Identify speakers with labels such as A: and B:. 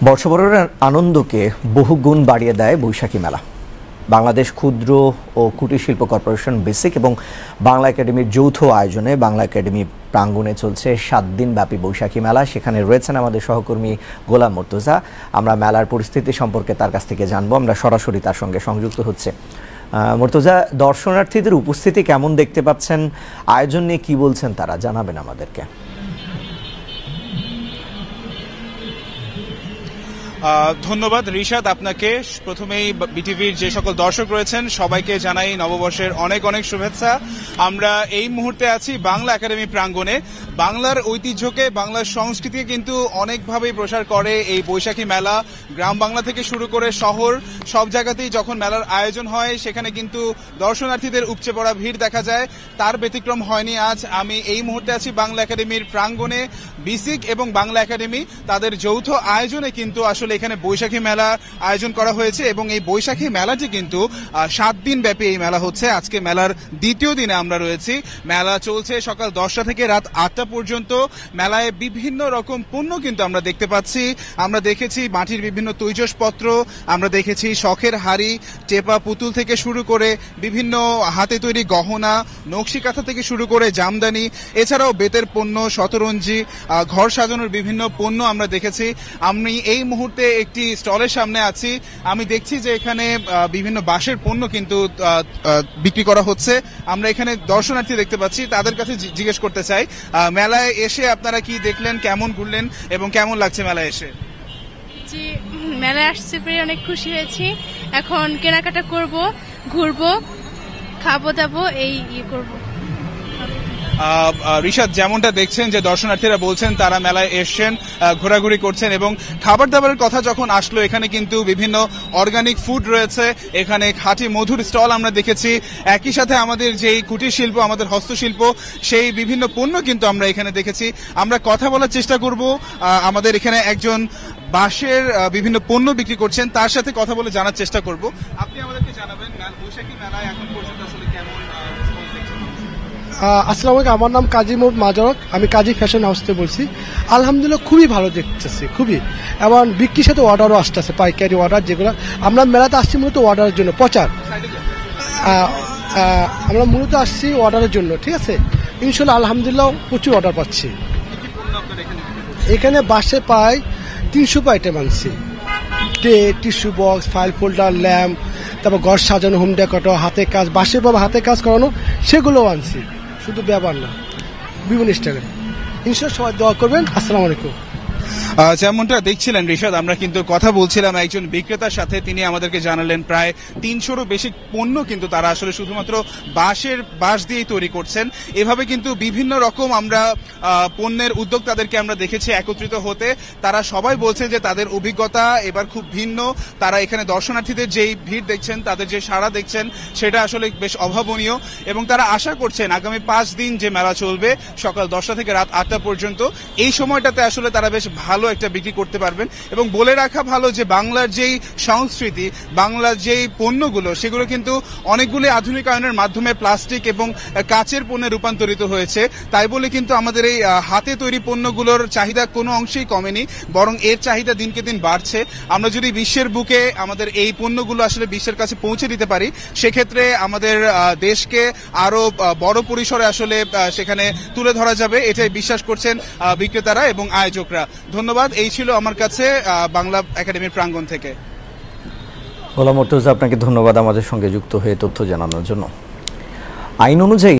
A: বর্ষবরণের আনন্দকে বহুগুণ বাড়িয়ে দেয় বৈশাখী মেলা। বাংলাদেশ ক্ষুদ্র ও কুটির শিল্প কর্পোরেশন বেসিক এবং বাংলা একাডেমির যৌথ আয়োজনে বাংলা একাডেমি প্রাঙ্গণে চলছে 7 দিন ব্যাপী বৈশাখী মেলা। সেখানে রয়েছেন আমাদের সহকর্মী গোলাম মুর্তজা। আমরা মেলার পরিস্থিতি সম্পর্কে তার কাছ থেকে জানবো। আমরা সরাসরি তার সঙ্গে সংযুক্ত হচ্ছে। মুর্তজা, দর্শনার্থীদের উপস্থিতি কেমন দেখতে পাচ্ছেন? আয়োজন নিয়ে কি বলছেন তারা, জানাবেন আমাদেরকে।
B: ধন্যবাদ রিশাদ আপনাকে। প্রথমেই বিটিভির যে সকল দর্শক রয়েছেন সবাইকে জানাই নববর্ষের অনেক অনেক শুভেচ্ছা। আমরা এই মুহূর্তে আছি বাংলা একাডেমি প্রাঙ্গণে। বাংলার ঐতিহ্যকে, বাংলার সংস্কৃতিকে কিন্তু অনেকভাবেই প্রসার করে এই বৈশাখী মেলা। গ্রাম বাংলা থেকে শুরু করে শহর, সব জায়গাতেই যখন মেলার আয়োজন হয় সেখানে কিন্তু দর্শনার্থীদের উপচে পড়া ভিড় দেখা যায়। তার ব্যতিক্রম হয়নি আজ। আমি এই মুহূর্তে আছি বাংলা একাডেমির প্রাঙ্গণে। বিসিক এবং বাংলা একাডেমি তাদের যৌথ আয়োজনে কিন্তু আসলে এখানে বৈশাখী মেলা আয়োজন করা হয়েছে এবং এই বৈশাখী মেলাটি কিন্তু 7 দিন ব্যাপী এই মেলা হচ্ছে। আজকে মেলার দ্বিতীয় দিনে আমরা রয়েছি। মেলা চলছে সকাল 10টা থেকে রাত 8টা পর্যন্ত। মেলায় বিভিন্ন রকম পণ্য কিন্তু আমরা দেখতে পাচ্ছি। আমরা দেখেছি মাটির বিভিন্ন তৈজসপত্র, আমরা দেখেছি শখের হাড়ি, টেপা পুতুল থেকে শুরু করে বিভিন্ন হাতে তৈরি গহনা, নকশি কাঁথা থেকে শুরু করে জামদানি, এছাড়াও বেতের পণ্য, শতরঞ্জি, ঘর সাজানোর বিভিন্ন পণ্য আমরা দেখেছি। আমি এই মুহূর্তে একটি স্টলের সামনে আছি। আমি দেখছি যে এখানে বিভিন্ন বাঁশের পণ্য কিন্তু বিক্রি করা হচ্ছে। আমরা এখানে দর্শনার্থী দেখতে পাচ্ছি, তাদের কাছে জিজ্ঞেস করতে চাই, মেলায় এসে আপনারা কি দেখলেন, কেমন ঘুরলেন এবং কেমন লাগছে মেলায় এসে?
C: জি, মেলায় আসতে পেরে অনেক খুশি হয়েছি। এখন কেনাকাটা করব, ঘুরবো, খাবো দাবো, এই করবো।
B: রিশাদ, যেমনটা দেখছেন যে দর্শনার্থীরা বলছেন তারা মেলায় এসছেন, ঘোরাঘুরি করছেন এবং খাবার দাবারের কথা যখন আসলো এখানে কিন্তু বিভিন্ন অর্গানিক ফুড রয়েছে, এখানে খাঁটি মধুর স্টল আমরা দেখেছি। একই সাথে আমাদের যেই কুটির শিল্প, আমাদের হস্তশিল্প, সেই বিভিন্ন পণ্য কিন্তু আমরা এখানে দেখেছি। আমরা কথা বলার চেষ্টা করব। আমাদের এখানে একজন বাঁশের বিভিন্ন পণ্য বিক্রি করছেন, তার সাথে কথা বলে জানার চেষ্টা করব। আপনি আমাদেরকে জানাবেন বৈশাখী মেলায় এখন পর্যন্ত আসলে কেমন?
D: আসসালামু আলাইকুম, আমার নাম কাজী মোহাম্মদ মাজরক, আমি কাজী ফ্যাশন হাউস থেকে বলছি। আলহামদুলিল্লাহ খুবই ভালো দেখতেছি, খুবই। এবং বিক্রির সাথে অর্ডারও আসতেছে, পাইকারি অর্ডার, যেগুলো আমরা মেলাতে আসছি মূলত অর্ডারের জন্য, প্রচার। আমরা মূলত আসছি অর্ডারের জন্য, ঠিক আছে। ইনশাল্লাহ আলহামদুলিল্লাহ প্রচুর অর্ডার পাচ্ছি। এখানে বাসে পাই 300 আইটেম আনছি। Tray, tissue box, file folder, lamp, তারপর ঘর সাজানো, হোম ডেকোরেটর, হাতে কাজ, বাঁশের বাবা হাতে কাজ করানো, সেগুলোও আনছি। শুধু ব্যবহার না, বিভিন্ন স্টাইলে। ইনশাআল্লাহ সবাই দোয়া করবেন। আসসালামু আলাইকুম।
B: যেমনটা দেখছিলেন রিশাদ, আমরা কিন্তু কথা বলছিলাম একজন বিক্রেতার সাথে। তিনি আমাদেরকে জানালেন প্রায় 300রও বেশি পণ্য কিন্তু তারা আসলে শুধুমাত্র বাঁশ দিয়েই তৈরি করছেন। এভাবে কিন্তু বিভিন্ন রকম আমরা পণ্যের উদ্যোক্তাদেরকে আমরা দেখেছি একত্রিত হতে। তারা সবাই বলছেন যে তাদের অভিজ্ঞতা এবার খুব ভিন্ন। তারা এখানে দর্শনার্থীদের যেই ভিড় দেখছেন, তাদের যে সাড়া দেখছেন, সেটা আসলে বেশ অভাবনীয় এবং তারা আশা করছেন আগামী 5 দিন যে মেলা চলবে সকাল 10টা থেকে রাত 8টা পর্যন্ত, এই সময়টাতে আসলে তারা বেশ ভালো একটা বিক্রি করতে পারবেন। এবং বলে রাখা ভালো যে বাংলার যেই সংস্কৃতি, বাংলার যেই পণ্যগুলো, সেগুলো কিন্তু অনেকগুলি আধুনিকায়নের মাধ্যমে প্লাস্টিক এবং কাচের পণ্যে রূপান্তরিত হয়েছে। তাই বলে কিন্তু আমাদের এই হাতে তৈরি পণ্যগুলোর চাহিদা কোনো অংশেই কমেনি, বরং এর চাহিদা দিনকে দিন বাড়ছে। আমরা যদি বিশ্বের বুকে আমাদের এই পণ্যগুলো আসলে বিশ্বের কাছে পৌঁছে দিতে পারি, সেক্ষেত্রে আমাদের দেশকে আরো বড় পরিসরে আসলে সেখানে তুলে ধরা যাবে, এটাই বিশ্বাস করছেন বিক্রেতারা এবং আয়োজকরা। ধন্যবাদ। এই ছিল আমার কাছে বাংলা একাডেমির প্রাঙ্গণ থেকে।
A: গোলাম মুর্তজা, আপনাকে ধন্যবাদ আমাদের সঙ্গে যুক্ত হয়ে তথ্য জানানোর জন্য। আইন অনুযায়ী